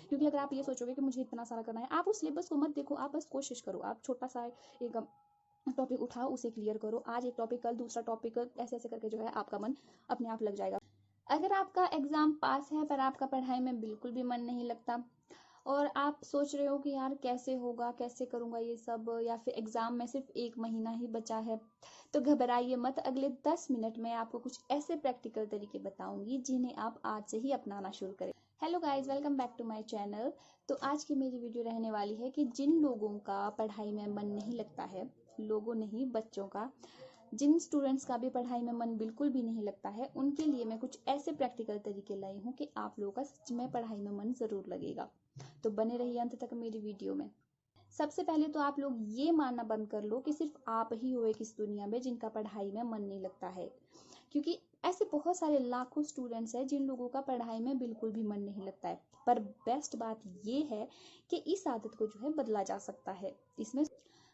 क्योंकि अगर आप ये सोचोगे कि मुझे इतना सारा करना है, आप उस सिलेबस को मत देखो, आप बस कोशिश करो, आप छोटा सा एक टॉपिक उठाओ, उसे क्लियर करो। आज एक टॉपिक, कल दूसरा टॉपिक, ऐसे ऐसे करके जो है आपका मन अपने आप लग जाएगा। अगर आपका एग्जाम पास है पर आपका पढ़ाई में बिल्कुल भी मन नहीं लगता और आप सोच रहे हो कि यार कैसे होगा, कैसे करूंगा ये सब, या फिर एग्जाम में सिर्फ 1 महीना ही बचा है, तो घबराइए मत। अगले 10 मिनट में आपको कुछ ऐसे प्रैक्टिकल तरीके बताऊंगी जिन्हें आप आज से ही अपनाना शुरू करें। Hello guys, welcome back to my channel. तो आज की मेरी वीडियो रहने वाली है कि जिन लोगों का पढ़ाई में मन नहीं लगता है, लोगों नहीं बच्चों का, जिन स्टूडेंट्स का भी पढ़ाई में मन बिल्कुल भी नहीं लगता है, उनके लिए मैं कुछ ऐसे प्रैक्टिकल तरीके लाई हूँ कि आप लोगों का सच में पढ़ाई में मन जरूर लगेगा। तो बने रहिए अंत तक मेरी वीडियो में। सबसे पहले तो आप लोग ये मानना बंद कर लो कि सिर्फ आप ही हो एक इस दुनिया में जिनका पढ़ाई में मन नहीं लगता है, क्योंकि ऐसे बहुत सारे लाखों स्टूडेंट्स हैं जिन लोगों का पढ़ाई में बिल्कुल भी मन नहीं लगता है। पर बेस्ट बात ये है कि इस आदत को जो है बदला जा सकता है। इसमें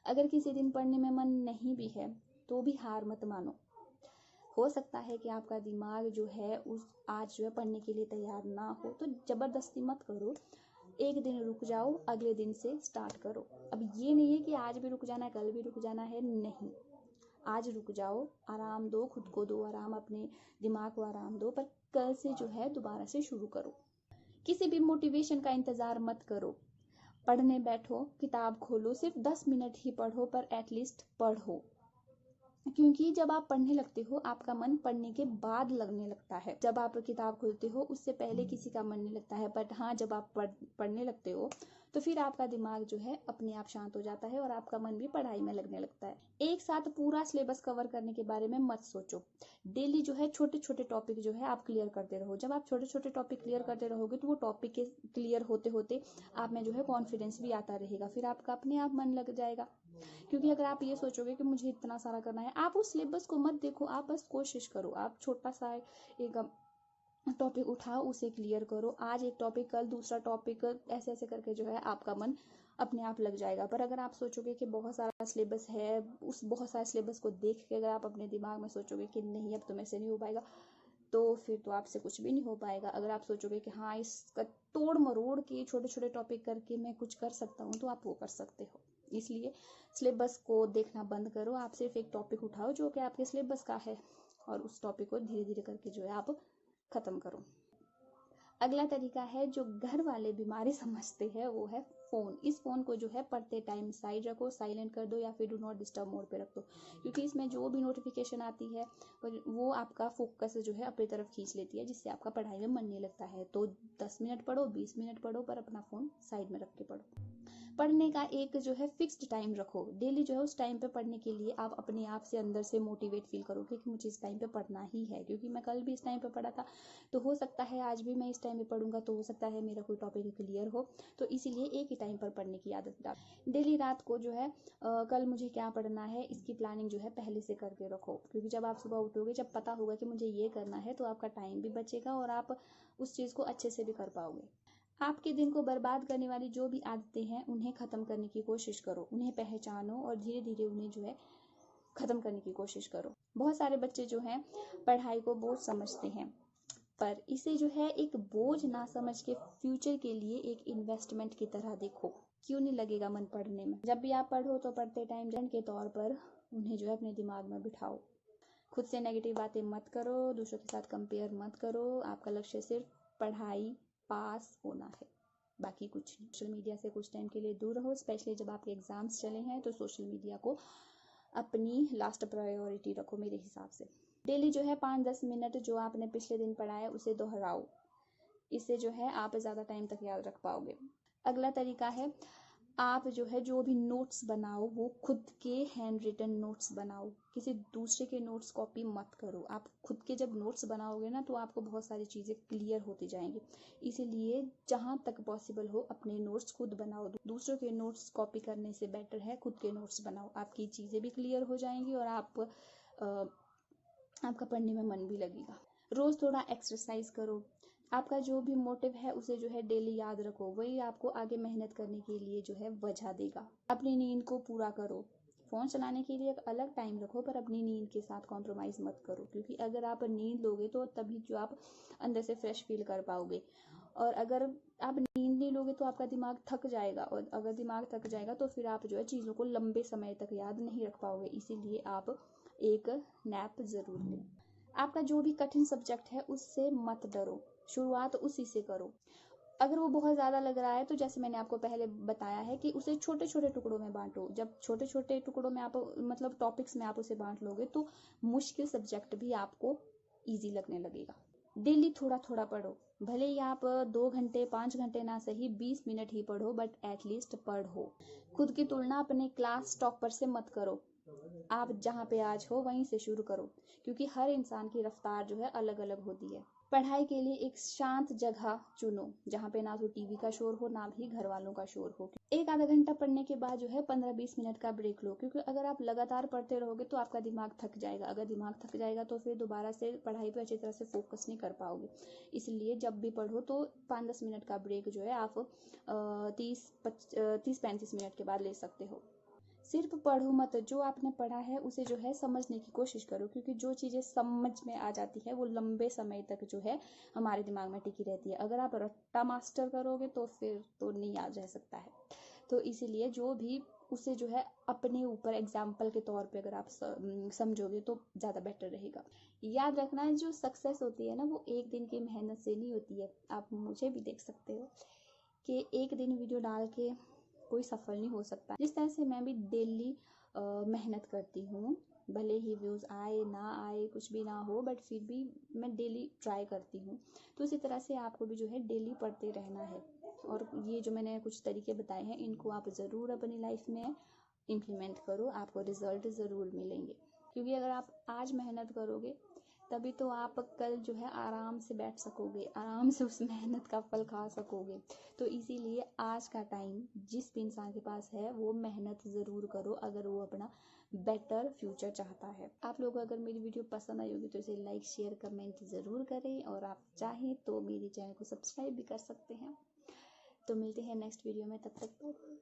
अगर किसी दिन पढ़ने में मन नहीं भी है तो भी हार मत मानो। हो सकता है कि आपका दिमाग जो है उस आज जो है पढ़ने के लिए तैयार ना हो, तो जबरदस्ती मत करो। एक दिन रुक जाओ, अगले दिन से स्टार्ट करो। अब ये नहीं है कि आज भी रुक जाना है, कल भी रुक जाना है, नहीं। आज रुक जाओ, आराम दो, खुद को दो आराम, अपने दिमाग को आराम दो, पर कल से जो है दोबारा से शुरू करो। किसी भी मोटिवेशन का इंतजार मत करो। पढ़ने बैठो, किताब खोलो, सिर्फ 10 मिनट ही पढ़ो, पर एटलीस्ट पढ़ो। क्योंकि जब आप पढ़ने लगते हो आपका मन पढ़ने के बाद लगने लगता है। जब आप किताब खोलते हो उससे पहले किसी का मन नहीं लगता है, बट हाँ, जब आप पढ़ने लगते हो तो फिर आपका दिमाग जो है अपने आप शांत हो जाता है और आपका मन भी पढ़ाई में लगने लगता है। एक साथ पूरा सिलेबस कवर करने के बारे में मत सोचो। डेली जो है छोटे छोटे टॉपिक जो है आप क्लियर करते रहो। जब आप छोटे छोटे टॉपिक क्लियर करते रहोगे तो वो टॉपिक के क्लियर होते होते आप में जो है कॉन्फिडेंस भी आता रहेगा, फिर आपका अपने आप मन लग जाएगा। क्योंकि अगर आप ये सोचोगे कि मुझे इतना सारा करना है, आप उस सिलेबस को मत देखो, आप बस कोशिश करो, आप छोटा सा एक टॉपिक उठाओ, उसे क्लियर करो। आज एक टॉपिक, कल दूसरा टॉपिक, ऐसे ऐसे करके जो है आपका मन अपने आप लग जाएगा। पर अगर आप सोचोगे कि बहुत सारा सिलेबस है, उस बहुत सारे सिलेबस को देख के अगर आप अपने दिमाग में सोचोगे कि नहीं अब तो मेरे से नहीं हो पाएगा, तो फिर तो आपसे कुछ भी नहीं हो पाएगा। अगर आप सोचोगे कि हाँ, इसका तोड़ मरोड़ के छोटे छोटे टॉपिक करके मैं कुछ कर सकता हूँ, तो आप वो कर सकते हो। इसलिए सिलेबस को देखना बंद करो, आप सिर्फ एक टॉपिक उठाओ जो कि आपके सिलेबस का है और उस टॉपिक को धीरे धीरे करके जो है आप खत्म करो। अगला तरीका है जो घर वाले बीमारी समझते हैं, वो है फोन। इस फोन को जो है पढ़ते टाइम साइड रखो, साइलेंट कर दो या फिर डू नॉट डिस्टर्ब मोड पे रख दो, क्योंकि इसमें जो भी नोटिफिकेशन आती है वो आपका फोकस जो है अपनी तरफ खींच लेती है, जिससे आपका पढ़ाई में मन नहीं लगता है। तो 10 मिनट पढ़ो, 20 मिनट पढ़ो, पर अपना फोन साइड में रख के पढ़ो। पढ़ने का एक जो है फिक्स्ड टाइम रखो। डेली जो है उस टाइम पे पढ़ने के लिए आप अपने आप से अंदर से मोटिवेट फील करोगे कि मुझे इस टाइम पे पढ़ना ही है, क्योंकि मैं कल भी इस टाइम पे पढ़ा था, तो हो सकता है आज भी मैं इस टाइम पे पढ़ूंगा, तो हो सकता है मेरा कोई टॉपिक क्लियर हो। तो इसीलिए एक ही टाइम पर पढ़ने की आदत डाल। डेली रात को जो है कल मुझे क्या पढ़ना है इसकी प्लानिंग जो है पहले से करके रखो, क्योंकि जब आप सुबह उठोगे, जब पता होगा कि मुझे ये करना है, तो आपका टाइम भी बचेगा और आप उस चीज़ को अच्छे से भी कर पाओगे। आपके दिन को बर्बाद करने वाली जो भी आदतें हैं उन्हें खत्म करने की कोशिश करो, उन्हें पहचानो और धीरे धीरे उन्हें जो है खत्म करने की कोशिश करो। बहुत सारे बच्चे जो हैं पढ़ाई को बोझ समझते हैं, पर इसे जो है एक बोझ ना समझ के फ्यूचर के लिए एक इन्वेस्टमेंट की तरह देखो। क्यों नहीं लगेगा मन पढ़ने में? जब भी आप पढ़ो तो पढ़ते टाइम जन के तौर पर उन्हें जो है अपने दिमाग में बिठाओ। खुद से नेगेटिव बातें मत करो, दूसरों के साथ कंपेयर मत करो। आपका लक्ष्य सिर्फ पढ़ाई पास होना है, बाकी कुछ नहीं। सोशल मीडिया से कुछ टाइम के लिए दूर रहो, स्पेशली जब आपके एग्जाम्स चले हैं, तो सोशल मीडिया को अपनी लास्ट प्रायोरिटी रखो मेरे हिसाब से। डेली जो है 5-10 मिनट जो आपने पिछले दिन पढ़ा है उसे दोहराओ, इससे जो है आप ज़्यादा टाइम तक याद रख पाओगे। अगला तरीका है, आप जो है जो भी नोट्स बनाओ वो खुद के हैंड रिटन नोट्स बनाओ, किसी दूसरे के नोट्स कॉपी मत करो। आप खुद के जब नोट्स बनाओगे ना, तो आपको बहुत सारी चीज़ें क्लियर होती जाएंगी। इसीलिए जहाँ तक पॉसिबल हो अपने नोट्स खुद बनाओ। दूसरों के नोट्स कॉपी करने से बेटर है खुद के नोट्स बनाओ, आपकी चीज़ें भी क्लियर हो जाएंगी और आपका पढ़ने में मन भी लगेगा। रोज़ थोड़ा एक्सरसाइज करो। आपका जो भी मोटिव है उसे जो है डेली याद रखो, वही आपको आगे मेहनत करने के लिए जो है वजह देगा। अपनी नींद को पूरा करो। फ़ोन चलाने के लिए एक अलग टाइम रखो, पर अपनी नींद के साथ कॉम्प्रोमाइज़ मत करो, क्योंकि अगर आप नींद लोगे तो तभी जो आप अंदर से फ्रेश फील कर पाओगे। और अगर आप नींद नहीं लोगे तो आपका दिमाग थक जाएगा, और अगर दिमाग थक जाएगा तो फिर आप जो है चीज़ों को लंबे समय तक याद नहीं रख पाओगे। इसीलिए आप एक नैप ज़रूर लें। आपका जो भी कठिन सब्जेक्ट है उससे मत डरो, शुरुआत उसी से करो। अगर वो बहुत ज़्यादा लग रहा है तो जैसे मैंने आपको पहले बताया है कि उसे छोटे छोटे टुकड़ों में बांटो। जब छोटे छोटे टुकड़ों में आप मतलब टॉपिक्स में आप उसे बांट लोगे तो मुश्किल सब्जेक्ट भी आपको ईजी लगने लगेगा। डेली थोड़ा थोड़ा पढ़ो, भले ही आप 2 घंटे 5 घंटे ना सही 20 मिनट ही पढ़ो, बट एटलीस्ट पढ़ो। खुद की तुलना अपने क्लास टॉपर से मत करो, आप जहाँ पे आज हो वहीं से शुरू करो, क्योंकि हर इंसान की रफ्तार जो है अलग अलग होती है। पढ़ाई के लिए एक शांत जगह चुनो, जहाँ पे ना तो टीवी का शोर हो ना भी घर वालों का शोर हो। एक आधा घंटा पढ़ने के बाद जो है 15-20 मिनट का ब्रेक लो, क्योंकि अगर आप लगातार पढ़ते रहोगे तो आपका दिमाग थक जाएगा। अगर दिमाग थक जाएगा तो फिर दोबारा से पढ़ाई पे अच्छी तरह से फोकस नहीं कर पाओगे। इसलिए जब भी पढ़ो तो 5-10 मिनट का ब्रेक जो है आप 30-35 मिनट के बाद ले सकते हो। सिर्फ पढ़ो मत, जो आपने पढ़ा है उसे जो है समझने की कोशिश करो, क्योंकि जो चीज़ें समझ में आ जाती है वो लंबे समय तक जो है हमारे दिमाग में टिकी रहती है। अगर आप रट्टा मास्टर करोगे तो फिर तो नहीं याद रह सकता है। तो इसीलिए जो भी उसे जो है अपने ऊपर एग्जाम्पल के तौर पे अगर आप समझोगे तो ज़्यादा बेटर रहेगा। याद रखना, जो सक्सेस होती है ना वो एक दिन की मेहनत से नहीं होती है। आप मुझे भी देख सकते हो कि एक दिन वीडियो डाल के कोई सफल नहीं हो सकता। जिस तरह से मैं भी डेली मेहनत करती हूँ, भले ही व्यूज़ आए ना आए कुछ भी ना हो, बट फिर भी मैं डेली ट्राई करती हूँ। तो इसी तरह से आपको भी जो है डेली पढ़ते रहना है, और ये जो मैंने कुछ तरीके बताए हैं इनको आप ज़रूर अपनी लाइफ में इम्प्लीमेंट करो, आपको रिजल्ट ज़रूर मिलेंगे। क्योंकि अगर आप आज मेहनत करोगे तभी तो आप कल जो है आराम से बैठ सकोगे, आराम से उस मेहनत का फल खा सकोगे। तो इसीलिए आज का टाइम जिस भी इंसान के पास है वो मेहनत ज़रूर करो, अगर वो अपना बेटर फ्यूचर चाहता है। आप लोग अगर मेरी वीडियो पसंद आई होगी तो इसे लाइक शेयर कमेंट ज़रूर करें, और आप चाहें तो मेरे चैनल को सब्सक्राइब भी कर सकते हैं। तो मिलते हैं नेक्स्ट वीडियो में, तब तक